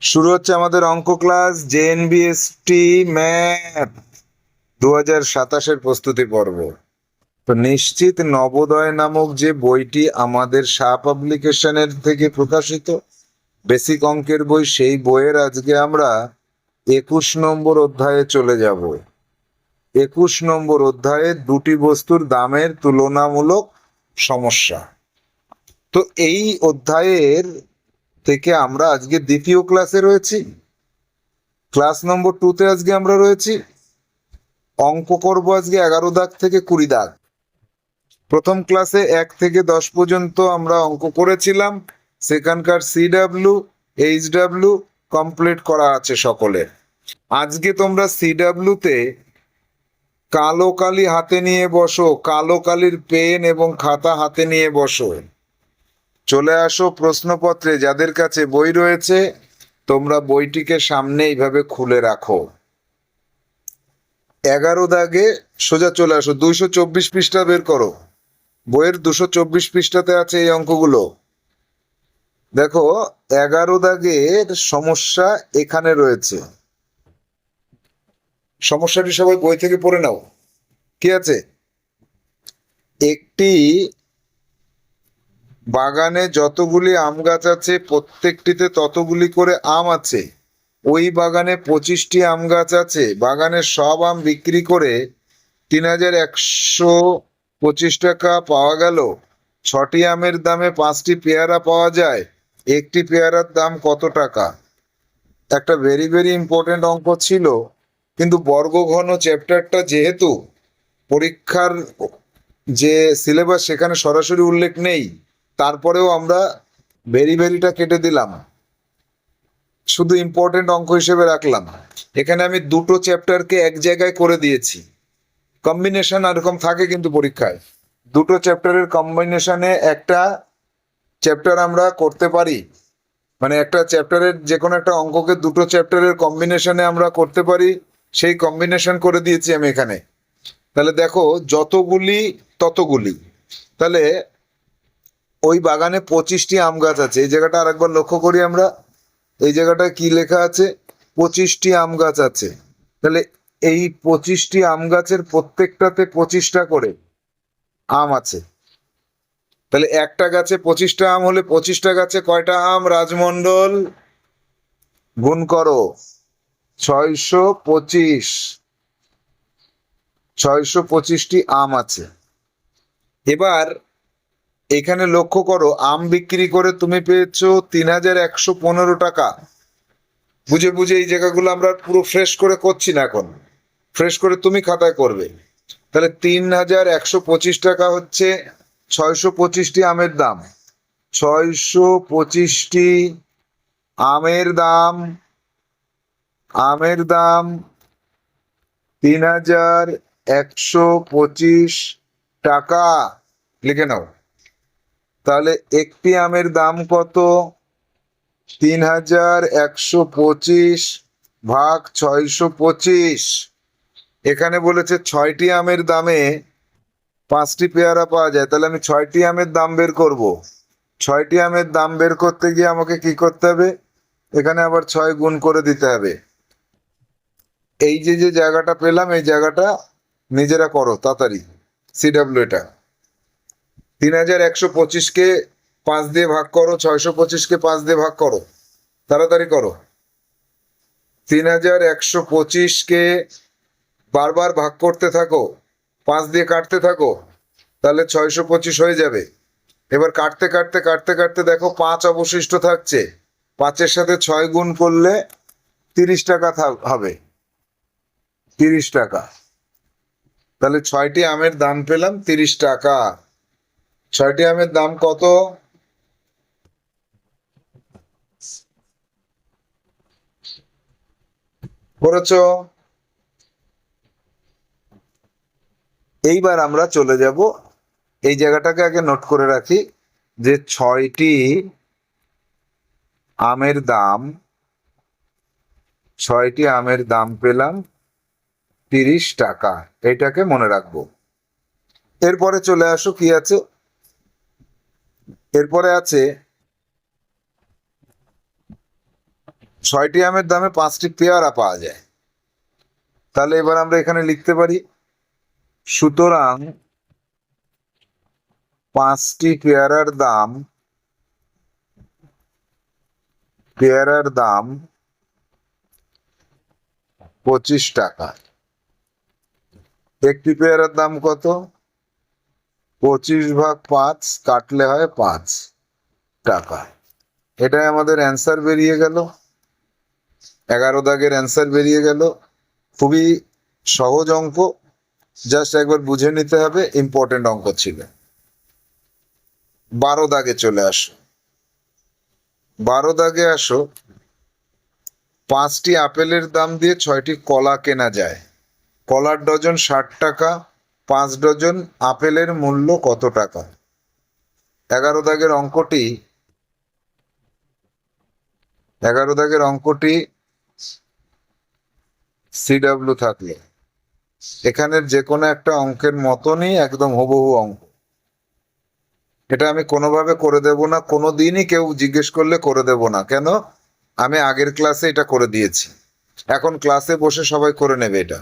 শুরু হচ্ছে আমাদের অঙ্ক ক্লাস জেএনবিএসটি ম্যাথ 2027-এর প্রস্তুতি পর্ব। তো নিশ্চিত নবোদয় নামক যে বইটি আমাদের শাহ পাবলিকেশনের থেকে প্রকাশিত বেসিক অঙ্কের বই, সেই বইয়ের আজকে আমরা 21 নম্বর অধ্যায়ে চলে যাব। 21 নম্বর অধ্যায়ে দুটি বস্তুর দামের তুলনামূলক সমস্যা। তো এই অধ্যায়ের থেকে আমরা আজকে দ্বিতীয় ক্লাসে রয়েছি। ক্লাস নম্বর 2-তে আজকে আমরা রয়েছি। অঙ্ক করব আজকে 11 দাগ থেকে 20 দাগ। প্রথম ক্লাসে 1 থেকে 10 পর্যন্ত আমরা অঙ্ক করেছিলাম। সেখানকার সিডাব্লিউ এইচডাব্লিউ কমপ্লিট করা আছে সকলের। আজকে তোমরা সিডাব্লিউ তে কালো কালি হাতে নিয়ে বসো, কালো কালির পেন এবং খাতা হাতে নিয়ে বসো। চলে আসো প্রশ্নপত্রে, যাদের কাছে বই রয়েছে তোমরা বইটিকে সামনে এইভাবে খুলে রাখো। 11 দাগে সোজা চলে আসো, 224 পৃষ্ঠা বের করো। বইয়ের 224 পৃষ্ঠাতে আছে এই অঙ্কগুলো। দেখো, 11 দাগের সমস্যা এখানে রয়েছে। সমস্যাটি সবাই বই থেকে পড়ে নাও। কি আছে? একটি বাগানে যতগুলি আম গাছ আছে প্রত্যেকটিতে ততগুলি করে আম আছে। ওই বাগানে 25টি আম গাছ আছে। বাগানের সব আম বিক্রি করে 3125 টাকা পাওয়া গেল। 6টি আমের দামে 5টি পেয়ারা পাওয়া যায়। একটি পেয়ারার দাম কত টাকা? একটা ভেরি ভেরি ইম্পর্টেন্ট অঙ্ক ছিল, কিন্তু বর্গঘন চ্যাপ্টারটা যেহেতু পরীক্ষার যে সিলেবাস সেখানে সরাসরি উল্লেখ নেই, তারপরেও আমরা ভেরি ভেরিটা কেটে দিলাম, শুধু ইম্পর্টেন্ট অঙ্ক হিসেবে রাখলাম। এখানে আমি দুটো চ্যাপ্টারকে এক জায়গায় করে দিয়েছি। কম্বিনেশন এরকম থাকে কিন্তু পরীক্ষায়, দুটো চ্যাপ্টারের কম্বিনেশনে একটা চ্যাপ্টার আমরা করতে পারি। মানে একটা চ্যাপ্টারের যে কোনো একটা অঙ্ককে দুটো চ্যাপ্টারের কম্বিনেশনে আমরা করতে পারি, সেই কম্বিনেশন করে দিয়েছি আমি এখানে। তাহলে দেখো, যতগুলি ততগুলি। তাহলে ওই বাগানে 25টি আম গাছ আছে। এই জায়গাটা আরেকবার লক্ষ্য করি আমরা। এই জায়গাটায় কি লেখা আছে? 25টি আম গাছ আছে। তাহলে এই 25টি আম গাছের প্রত্যেকটাতে 25টা করে আম আছে। তাহলে একটা গাছে 25টা আম হলে 25টা গাছে কয়টা আম রাজমন্ডল? গুণ করো। 625। 625টি আম আছে। এবার এখানে লক্ষ্য করো, আম বিক্রি করে তুমি পেয়েছো 3115 টাকা। বুঝে বুঝে এই জায়গাগুলো আমরা পুরো ফ্রেশ করে করছি না, এখন ফ্রেশ করে তুমি খাতায় করবে। তাহলে 3125 টাকা হচ্ছে 625টি আমের দাম। 625টি আমের দাম, আমের দাম 3125 টাকা লিখে নাও। তাহলে একটি আমের দাম কত? 3125 ভাগ 625। এখানে বলেছে 6টি আমের দামে 5টি পেয়ারা পাওয়া যায়। তাহলে আমি 6টি আমের দাম বের করব। 6টি আমের দাম বের করতে গিয়ে আমাকে কি করতে হবে? এখানে আবার 6 গুণ করে দিতে হবে। এই যে যে জায়গাটা পেলাম, এই জায়গাটা নিজেরা করো তাড়াতাড়ি। সিডাব্লিউ এটা 3125কে 5 দিয়ে ভাগ করো, 625কে 5 দিয়ে ভাগ করো, তাড়াতাড়ি করো। 3125কে বারবার ভাগ করতে থাকো, 5 দিয়ে কাটতে থাকো, তাহলে 625 হয়ে যাবে। এবার কাটতে কাটতে কাটতে কাটতে দেখো 5 অবশিষ্ট থাকছে। 5-এর সাথে 6 গুণ করলে 30 টাকা হবে। 30 টাকা। তাহলে 6টি আমের দাম পেলাম 30 টাকা। 6টি আমের দাম কত? করেছো? এইবার আমরা চলে যাব, এই জায়গাটাকে আগে নোট করে রাখি যে 6টি আমের দাম, 6টি আমের দাম পেলাম 30 টাকা। এটাকে মনে রাখবো। এরপরে চলে আসো, কি আছে? এরপরে আছে 6টি আমের দামে 5টি পেয়ারা পাওয়া যায়। তাহলে এবার আমরা এখানে লিখতে পারি, সুতরাং 5টি পেয়ারার দাম 25 টাকা। একটি পেয়ারার দাম কত? 25/5 কাটলে হয় 5 টাকা। এটাই আমাদের অ্যান্সার বেরিয়ে গেল। 11 দাগের অ্যান্সার বেরিয়ে গেল। খুবই সহজ অঙ্ক, জাস্ট একবার বুঝে নিতে হবে, ইম্পর্টেন্ট অঙ্ক ছিল। 12 দাগে চলে আসো। 12 দাগে আসো, 5টি আপেলের দাম দিয়ে 6টি কলা কেনা যায়। কলার ডজন 60 টাকা, 5 ডজন আপেলের মূল্য কত টাকা? 11 দাগের অঙ্কটি সিডাব্লিউ থাকলে এখানের যে কোনো একটা অঙ্কের মতনই একদম হুবহু অঙ্ক। এটা আমি কোনোভাবে করে দেব না, কোনো দিনই কেউ জিজ্ঞেস করলে করে দেব না। কেন? আমি আগের ক্লাসে এটা করে দিয়েছি। এখন ক্লাসে বসে সবাই করে নেবে এটা।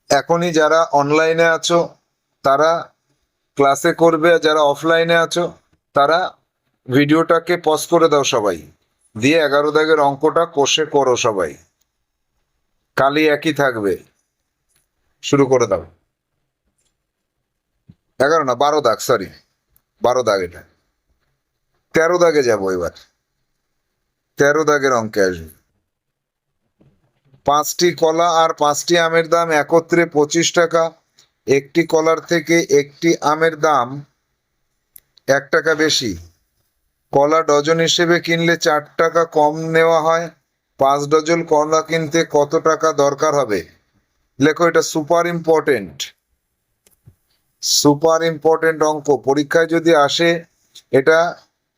এখনই যারা অনলাইনে আছো তারা ক্লাসে করবে, আর যারা অফলাইনে আছো তারা ভিডিওটাকে পজ করে দাও সবাই, দিয়ে 11 দাগের অঙ্কটা কষে করো সবাই। কালি একই থাকবে, শুরু করে দাও। 11 না, 12 দাগ, সরি 12 দাগ। এটা 13 দাগে যাবো এবার। 13 দাগের অঙ্কে আসবে। 5টি কলা আর 5টি আমের দাম একত্রে 25 টাকা। একটি কলার থেকে একটি আমের দাম 1 টাকা বেশি। কলা ডজন হিসেবে কিনলে 4 টাকা কম নেওয়া হয়। 5 ডজন কলা কিনতে কত টাকা দরকার হবে? লেখো, এটা সুপার ইম্পর্টেন্ট অঙ্ক। পরীক্ষায় যদি আসে এটা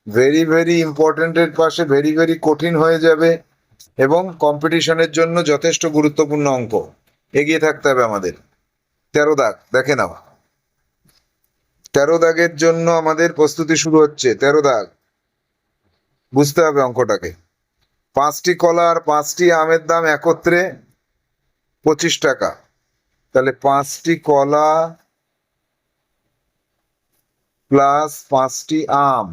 ভেরি ভেরি ইম্পর্টেন্টের পাশে ভেরি ভেরি কঠিন হয়ে যাবে, এবং কম্পিটিশনের জন্য যথেষ্ট গুরুত্বপূর্ণ অঙ্ক। এগিয়ে থাকতে হবে আমাদের। 13 দাগ দেখে নাও। 13 দাগের জন্য আমাদের প্রস্তুতি শুরু হচ্ছে। 13 দাগ বুঝতে হবে অঙ্কটাকে। 5টি কলা আর 5টি আমের দাম একত্রে 25 টাকা। তাহলে 5টি কলা প্লাস 5টি আম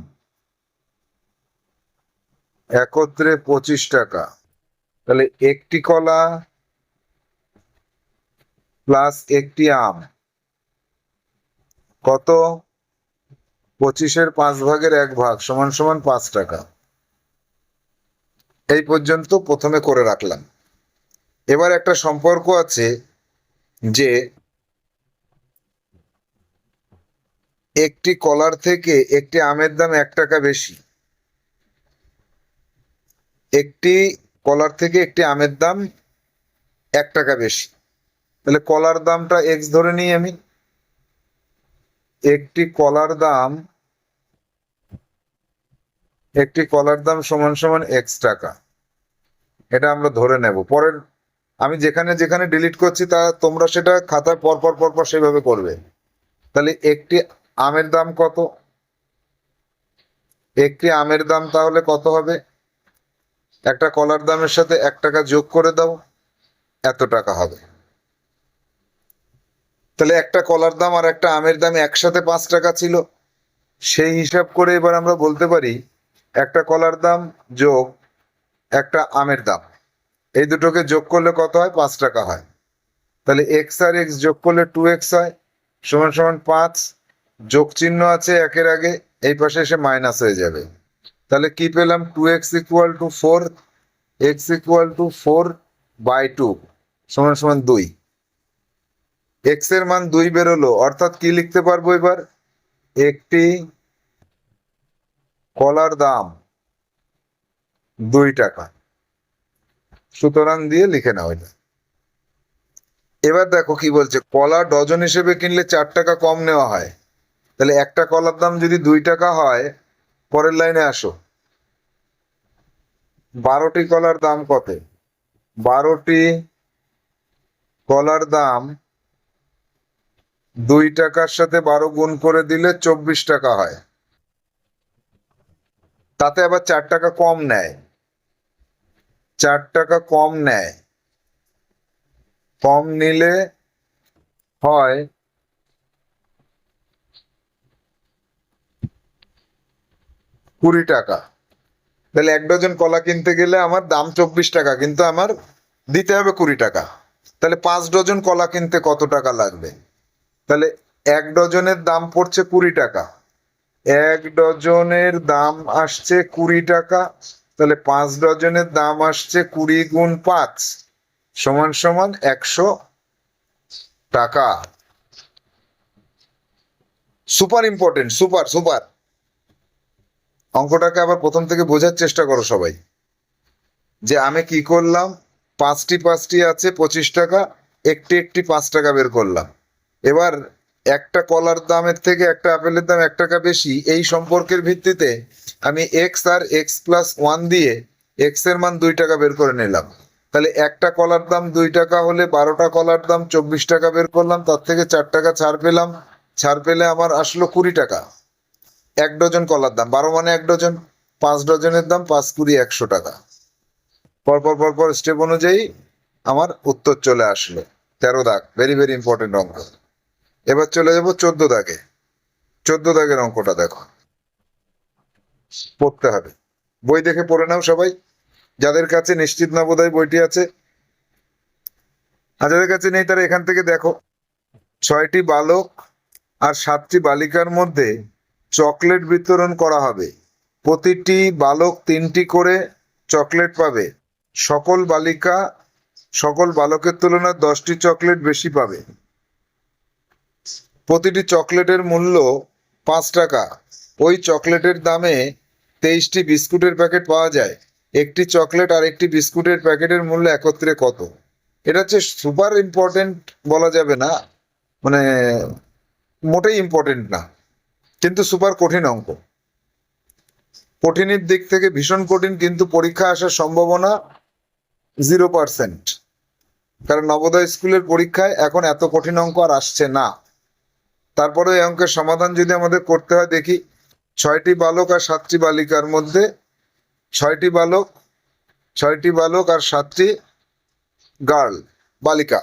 একত্রে 25 টাকা। তাহলে একটি কলা প্লাস একটি আম কত? 25-এর 5/1 সমান সমান 5 টাকা। এই পর্যন্ত প্রথমে করে রাখলাম। এবার একটা সম্পর্ক আছে যে একটি কলার থেকে একটি আমের দাম 1 টাকা বেশি। একটি কলার থেকে একটি আমের দাম 1 টাকা বেশি। তাহলে কলার দামটা এক্স ধরে নিই আমি। একটি কলার দাম সমান সমান এক্স টাকা, এটা আমরা ধরে নেব। পরের আমি যেখানে যেখানে ডিলিট করছি তা তোমরা সেটা খাতায় পরপর সেভাবে করবে। তাহলে একটি আমের দাম কত? একটি আমের দাম তাহলে কত হবে? একটা কলার দামের সাথে 1 টাকা যোগ করে দাও, এত টাকা হবে। তাহলে একটা কলার দাম আর একটা আমের দাম একসাথে 5 টাকা ছিল। সেই হিসাব করে এবার আমরা বলতে পারি একটা কলার দাম যোগ একটা আমের দাম, এই দুটোকে যোগ করলে কত হয়? 5 টাকা হয়। তাহলে এক্স আর এক্স যোগ করলে 2x হয়, সমান সমান 5। যোগ চিহ্ন আছে একের আগে, এই পাশে এসে মাইনাস হয়ে যাবে। তাহলে কি পেলাম? 2x = 4, x = 4/2 সমান সমান 2। এক্স এর মান 2 বেরোলো, অর্থাৎ কি লিখতে পারবো এবার? একটি কলার দাম 2 টাকা, সুতরাং দিয়ে লিখে নাও এটা। এবার দেখো কি বলছে, কলা ডজন হিসেবে কিনলে 4 টাকা কম নেওয়া হয়। তাহলে একটা কলার দাম যদি 2 টাকা হয়, পরের লাইনে আসো। 12টি কলার দাম কত? 12টি কলার দাম 2 টাকার সাথে 12 গুণ করে দিলে 24 টাকা হয়। তাতে আবার 4 টাকা কম নেয়। 4 টাকা কম নেয়, কম নিলে হয় 20 টাকা। তাহলে 1 ডজন কলা কিনতে গেলে আমার দাম 24 টাকা, কিন্তু আমার দিতে হবে 20 টাকা। তাহলে 5 ডজন কলা কিনতে কত টাকা লাগবে? তাহলে 1 ডজনের দাম পড়ছে 20 টাকা, 1 ডজনের দাম আসছে 20 টাকা। তাহলে 5 ডজনের দাম আসছে 20 × 5 সমান সমান 100 টাকা। Super important, super super. অঙ্কটাকে আবার প্রথম থেকে বোঝার চেষ্টা করো সবাই, যে আমি কি করলাম, পাঁচটি পাঁচটি আছে 25 টাকা, একটি একটি 5 টাকা বের করলাম। এবার একটা কলার দামের থেকে একটা আপেলের দাম 1 টাকা বেশি, এই সম্পর্কের ভিত্তিতে আমি এক্স আর x+1 দিয়ে এক্স এর মান 2 টাকা বের করে নিলাম। তাহলে একটা কলার দাম 2 টাকা হলে 12টা কলার দাম 24 টাকা বের করলাম, তার থেকে 4 টাকা ছাড় পেলাম। ছাড় পেলে আমার আসলো 20 টাকা। 1 ডজন কলার দাম 12 মানে 1 ডজন, 5 ডজনের দাম 5×20 100 টাকা। পরপর পরপর স্টেপ অনুযায়ী আমার উত্তর চলে আসলো। 13 দাগ, ভেরি ভেরি ইম্পর্টেন্ট অঙ্ক। এবার চলে যাব 14 দাগে। 14 দাগের অঙ্কটা দেখো, পড়তে হবে। বই দেখে পড়ে নাও সবাই, যাদের কাছে নিশ্চিত নবোদয় বইটি আছে, আর যাদের কাছে নেই তারা এখান থেকে দেখো। 6টি বালক আর 7টি বালিকার মধ্যে চকলেট বিতরণ করা হবে। প্রতিটি বালক 3টি করে চকলেট পাবে। সকল বালকের তুলনায় 10টি চকলেট বেশি পাবে। প্রতিটি চকলেটের মূল্য 5 টাকা। ওই চকলেটের দামে 23টি বিস্কুটের প্যাকেট পাওয়া যায়। একটি চকলেট আর একটি বিস্কুটের প্যাকেটের মূল্য একত্রে কত? এটা হচ্ছে সুপার ইম্পর্টেন্ট বলা যাবে না, মানে মোটেই ইম্পর্টেন্ট না, কিন্তু সুপার কঠিন অঙ্ক। কঠিনের দিক থেকে ভীষণ কঠিন, কিন্তু পরীক্ষা আসার সম্ভাবনা 0%। কারণ নবোদয় স্কুলের পরীক্ষায় এখন এত কঠিন অঙ্ক আর আসছে না। তারপরে এই অঙ্কের সমাধান যদি আমাদের করতে হয়, দেখি 6টি বালক আর 7টি বালিকার মধ্যে 6টি বালক আর 7টি বালিকা,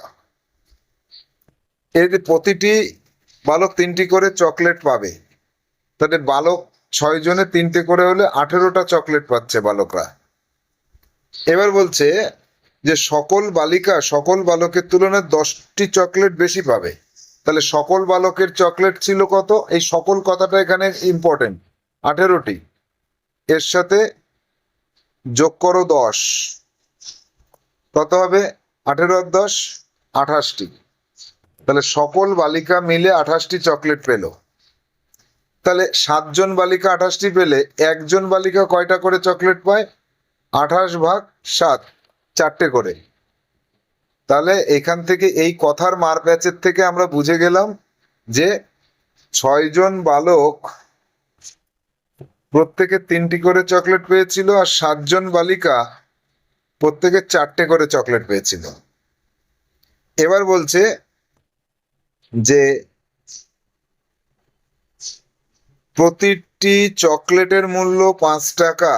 এর প্রতিটি বালক 3টি করে চকলেট পাবে। তাহলে বালক 6 জনে 3টে করে হলে 18টা চকলেট পাচ্ছে বালকরা। এবার বলছে যে সকল বালকের তুলনায় 10টি চকলেট বেশি পাবে। তাহলে সকল বালকের চকলেট ছিল কত? এই সকল কথাটা এখানে ইম্পর্টেন্ট, 18টি। এর সাথে যোগ করো 10, কত হবে? 18 আর 10 28টি। তাহলে সকল বালিকা মিলে 28টি চকলেট পেল। তাহলে 7 জন বালিকা 28টি পেলে, একজন বালিকা কয়টা করে চকলেট পায়? 28/7, 4টে করে। তাহলে এখান থেকে এই কথার মার প্যাচের থেকে আমরা বুঝে গেলাম যে 6 জন বালক প্রত্যেকে 3টি করে চকলেট পেয়েছিল, আর 7 জন বালিকা প্রত্যেকে 4টে করে চকলেট পেয়েছিল। এবার বলছে যে প্রতিটি চকলেটের মূল্য 5 টাকা।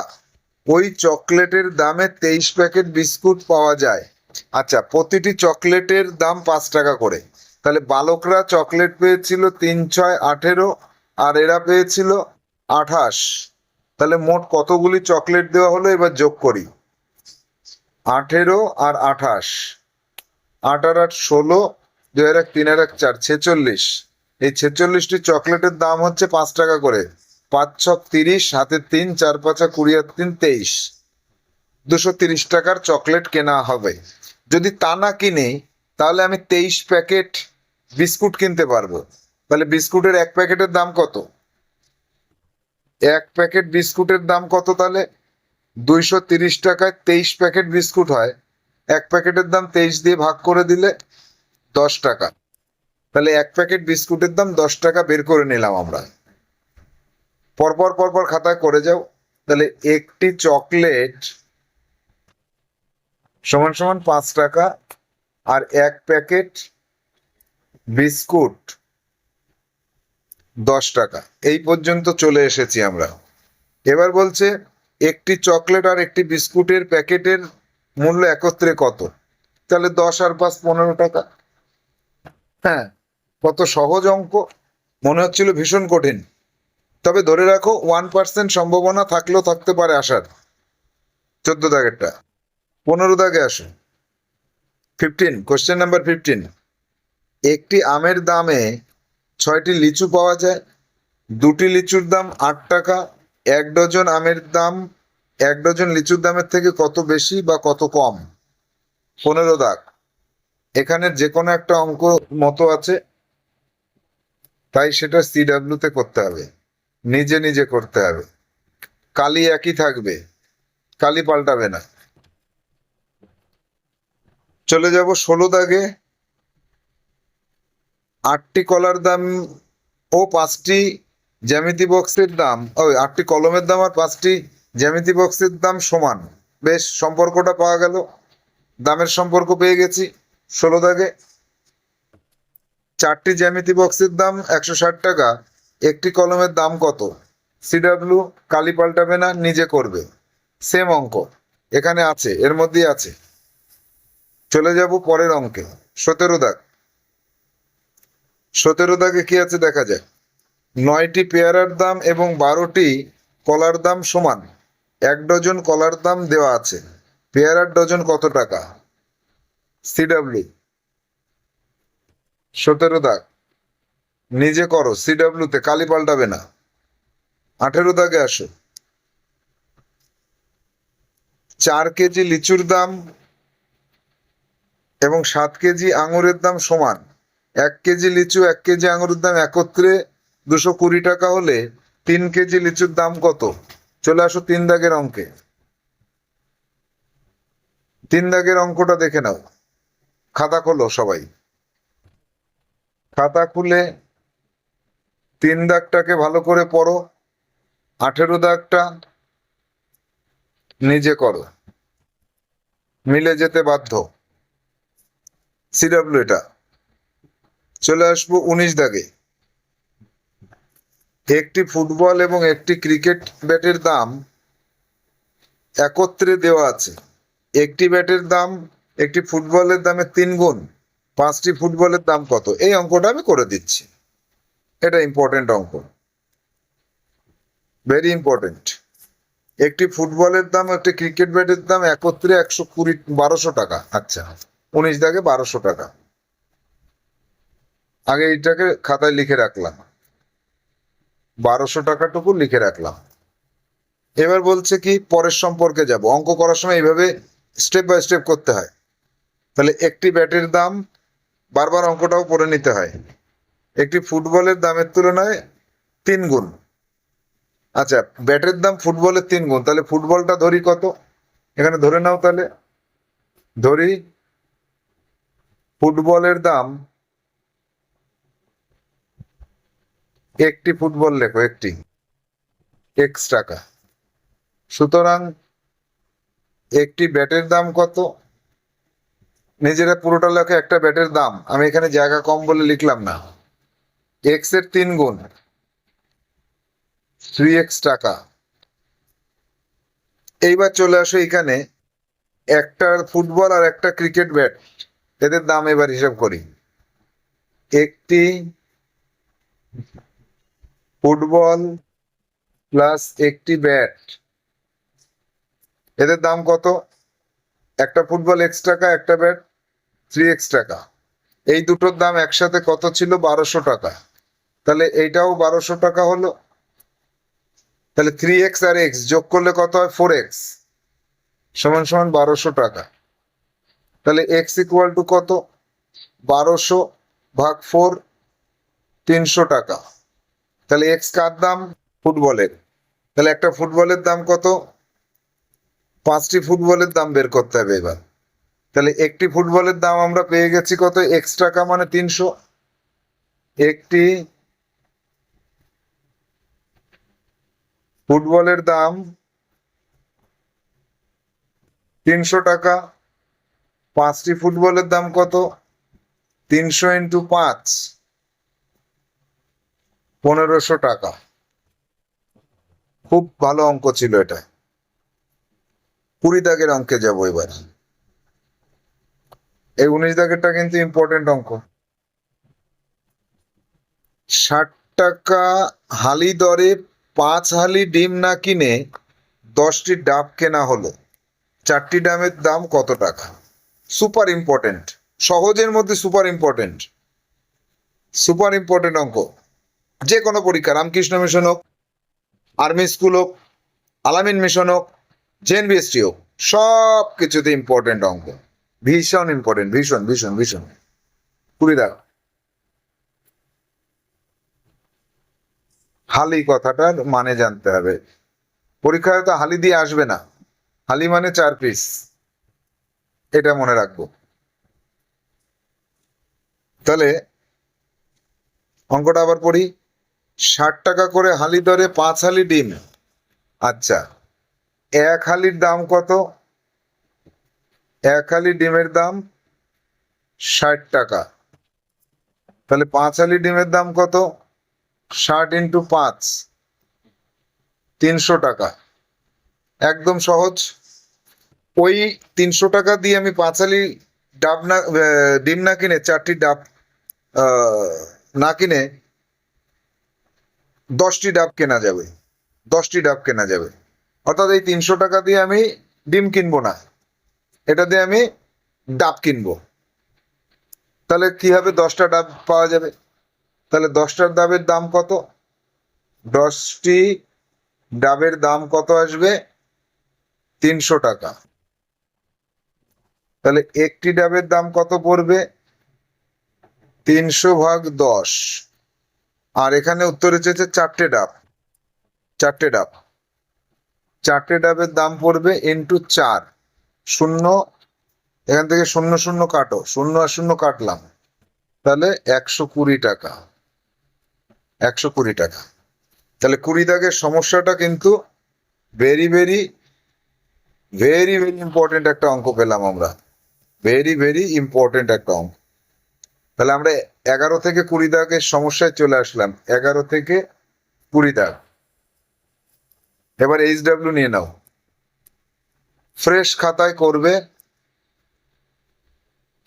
ওই চকলেটের দামে 23 প্যাকেট বিস্কুট পাওয়া যায়। আচ্ছা, প্রতিটি চকলেটের দাম 5 টাকা করে। তাহলে বালকরা চকলেট পেয়েছিল 3 6 18, আর এরা পেয়েছিল 28। তাহলে মোট কতগুলি চকলেট দেওয়া হলো? এবার যোগ করি, 18 আর 28, 8 আর 8 16, 2 আর 1 3 আর 1 4, 46। এই 46টি চকলেটের দাম হচ্ছে 5 টাকা করে। 5 6 30, হাতে 3, 4 5 20 আর 3 23, 230 টাকার চকলেট কেনা হবে। যদি তা না কিনে, তাহলে আমি 23 প্যাকেট বিস্কুট কিনতে পারবো। তাহলে বিস্কুটের এক প্যাকেটের দাম কত? এক প্যাকেট বিস্কুটের দাম কত? তাহলে 230 টাকায় 23 প্যাকেট বিস্কুট হয়। এক প্যাকেটের দাম 23 দিয়ে ভাগ করে দিলে 10 টাকা। তাহলে এক প্যাকেট বিস্কুটের দাম 10 টাকা বের করে নিলাম আমরা। পরপর খাতায় করে যাও। তাহলে একটি চকলেট সমান সমান 5 টাকা, আর এক প্যাকেট বিস্কুট 10 টাকা। এই পর্যন্ত চলে এসেছি আমরা। এবার বলছে একটি চকলেট আর একটি বিস্কুটের প্যাকেটের মূল্য একত্রে কত? তাহলে 10 আর 5 15 টাকা। হ্যাঁ, কত সহজ অঙ্ক, মনে হচ্ছিল ভীষণ কঠিন। তবে ধরে রাখো 1% সম্ভাবনা থাকলেও থাকতে পারে আসার। 14 দাগেরটা। 15 দাগে আসো। 15, কোশ্চেন নাম্বার 15। একটি আমের দামে 6টি লিচু পাওয়া যায়। 2টি লিচুর দাম 8 টাকা। 1 ডজন আমের দাম 1 ডজন লিচুর দামের থেকে কত বেশি বা কত কম? 15 দাগ। এখানে যে কোনো একটা অঙ্ক মতো আছে, তাই সেটা সিডাব্লিউ তে করতে হবে, নিজে নিজে করতে হবে। কালি একই থাকবে, কালি পাল্টাবে না। চলে যাব 16 দাগে। 8টি কলার দাম ও 5টি জ্যামিতি বক্সের দাম, 8টি কলমের দাম আর 5টি জ্যামিতি বক্সের দাম সমান। বেশ, সম্পর্কটা পাওয়া গেল, দামের সম্পর্ক পেয়ে গেছি। 16 দাগে 4টি জ্যামিতি বক্সের দাম 160 টাকা। একটি কলমের দাম কত? সিডাব্লিউ, কালি পাল্টাবে না, নিজে করবে। সেম অঙ্ক এখানে আছে, এর মধ্যেই আছে। চলে যাব পরের অঙ্কে। 17 দাগ। 17 দাগে কি আছে দেখা যায়। 9টি পেয়ারার দাম এবং 12টি কলার দাম সমান। 1 ডজন কলার দাম দেওয়া আছে। পেয়ারার ডজন কত টাকা? সিডাব্লিউ। 17 দাগ নিজে করো, সিডাব্লিউ তে, কালি পাল্টাবে না। 18 দাগে আসো। 4 কেজি লিচুর দাম এবং 7 কেজি আঙুরের দাম সমান। 1 কেজি লিচু 1 কেজি আঙুরের দাম একত্রে 220 টাকা হলে 3 কেজি লিচুর দাম কত? চলে আসো 3 দাগের অঙ্কে। 3 দাগের অঙ্কটা দেখে নাও। খাতা খোলো সবাই। খাতা খুলে 3 দাগটাকে ভালো করে পড়ো। 18 দাগটা নিজে করো, মিলে যেতে বাধ্য। সিডাব্লিউ এটা। চলে আসবো 19 দাগে। একটি ফুটবল এবং একটি ক্রিকেট ব্যাটের দাম একত্রে দেওয়া আছে। একটি ব্যাটের দাম একটি ফুটবলের দামের 3 গুণ। 5টি ফুটবলের দাম কত? এই অঙ্কটা আমি করে দিচ্ছি, এটা ইম্পর্টেন্ট অঙ্ক, ভেরি ইম্পর্টেন্ট। একটি ফুটবলের দাম একটি ক্রিকেট ব্যাটের দাম একত্রে 120 1200 টাকা। আচ্ছা, 19 দাগে 1200 টাকা। আগে এইটাকে খাতায় লিখে রাখলাম, 1200 টাকাটুকু লিখে রাখলাম। এবার বলছে কি, পরের সম্পর্কে যাব। অঙ্ক করার সময় এইভাবে স্টেপ বাই স্টেপ করতে হয়। তাহলে একটি ব্যাটের দাম, বারবার অঙ্কটাও পড়ে নিতে হয়। একটি ফুটবলের দামের তুলনায় 3 গুণ। আচ্ছা, ব্যাটের দাম ফুটবলের 3 গুণ, তাহলে ফুটবলটা ধরি কত? এখানে ধরে নাও, তাহলে ধরি ফুটবলের দাম, একটি ফুটবল লেখো, একটি এক্স টাকা। সুতরাং একটি ব্যাটের দাম কত? নিজেরা পুরোটা লেখো, একটা ব্যাটের দাম, আমি এখানে জায়গা কম বলে লিখলাম না। এক্স এর 3 গুণ, 3x টাকা। এইবার চলে আসো এখানে, একটা ফুটবল আর একটা ক্রিকেট ব্যাট, এদের দাম এবার হিসাব করি। একটি ফুটবল প্লাস একটি ব্যাট, এদের দাম কত? একটা ফুটবল x টাকা, একটা ব্যাট 3x টাকা। এই দুটোর দাম একসাথে কত ছিল? 1200 টাকা। তাহলে এইটাও 1200 টাকা হলো। তাহলে 3x আর x যোগ করলে কত হয়? 4x সমান সমান 1200 টাকা। তাহলে x ইকুয়াল টু কত? 1200 ভাগ 4, 300 টাকা। তাহলে x কার দাম? ফুটবলের। তাহলে একটা ফুটবলের দাম কত? 5টি ফুটবলের দাম বের করতে হবে এবার। তাহলে একটি ফুটবলের দাম আমরা পেয়ে গেছি কত? x টাকা, মানে 300। একটি ফুটবলের দাম 300 টাকা। 5টি ফুটবলের দাম কত? 300 ইন্টু 5, 1500 টাকা। খুব ভালো অঙ্ক ছিল এটা। 20 দাগের অঙ্কে যাবো এবার। এই 19 দাগেরটা কিন্তু ইম্পর্টেন্ট অঙ্ক। 60 টাকা হালি দরে 5 হালি ডিম না কিনে 10টি ডাব কেনা হলো, 4টি ডাবের দাম কত টাকা? সুপার ইম্পর্টেন্ট, সহজের মধ্যে সুপার ইম্পর্টেন্ট, সুপার ইম্পর্টেন্ট অঙ্ক। যে কোনো পরীক্ষা, রামকৃষ্ণ মিশন হোক, আর্মি স্কুল হোক, আলামিন মিশন হোক, জেএনবিএসটি হোক, সব কিছুতে ইম্পর্টেন্ট অঙ্ক, ভীষণ ইম্পর্টেন্ট, ভীষণ ভীষণ ভীষণ। 20 দাগ। হালি কথাটার মানে জানতে হবে, পরীক্ষায় তো হালি দিয়ে আসবে না, হালি মানে 4 পিস, এটা মনে রাখবো। তাহলে অঙ্কটা আবার পড়ি। 60 টাকা করে হালি দরে 5 হালি ডিম। আচ্ছা, 1 হালির দাম কত? 1 হালি ডিমের দাম 60 টাকা। তাহলে 5 হালি ডিমের দাম কত? 60 ইন্টু 5, 300 টাকা। একদম সহজ। ওই 300 টাকা দিয়ে আমি 5 হালি ডাব না ডিম না কিনে 4টি ডাব না কিনে 10টি ডাব কেনা যাবে, 10টি ডাব কেনা যাবে। অর্থাৎ এই 300 টাকা দিয়ে আমি ডিম কিনবো না, এটা দিয়ে আমি ডাব কিনবো। তাহলে কি হবে? 10টা ডাব পাওয়া যাবে। তাহলে 10টার ডাবের দাম কত? 10টি ডাবের দাম কত আসবে? 300 টাকা। তাহলে একটি ডাবের দাম কত পড়বে? 300 ভাগ 10। আর এখানে উত্তরে চেয়েছে 4টে ডাব, 4টে ডাব, 4টে ডাবের দাম পড়বে ইন্টু 4। শূন্য, এখান থেকে 0 0 কাটো, 0 আর 0 কাটলাম, তাহলে 120 টাকা, 120 টাকা। তাহলে 20 দাগের সমস্যাটা কিন্তু very very very very important একটা অঙ্ক পেলাম আমরা, ভেরি ভেরি ইম্পর্টেন্ট একটা অঙ্ক। তাহলে আমরা 11 থেকে 20 দাগের সমস্যায় চলে আসলাম, 11 থেকে 20 দাগ। এবার HW নিয়ে নাও, ফ্রেশ খাতায় করবে,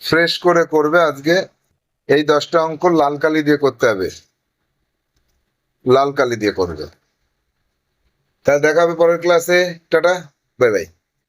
ফ্রেশ করে করবে আজকে। এই 10টা অঙ্ক লাল কালি দিয়ে করতে হবে, লাল কালি দিয়ে করবে। তাহলে দেখা হবে পরের ক্লাসে। Tata, bye bye.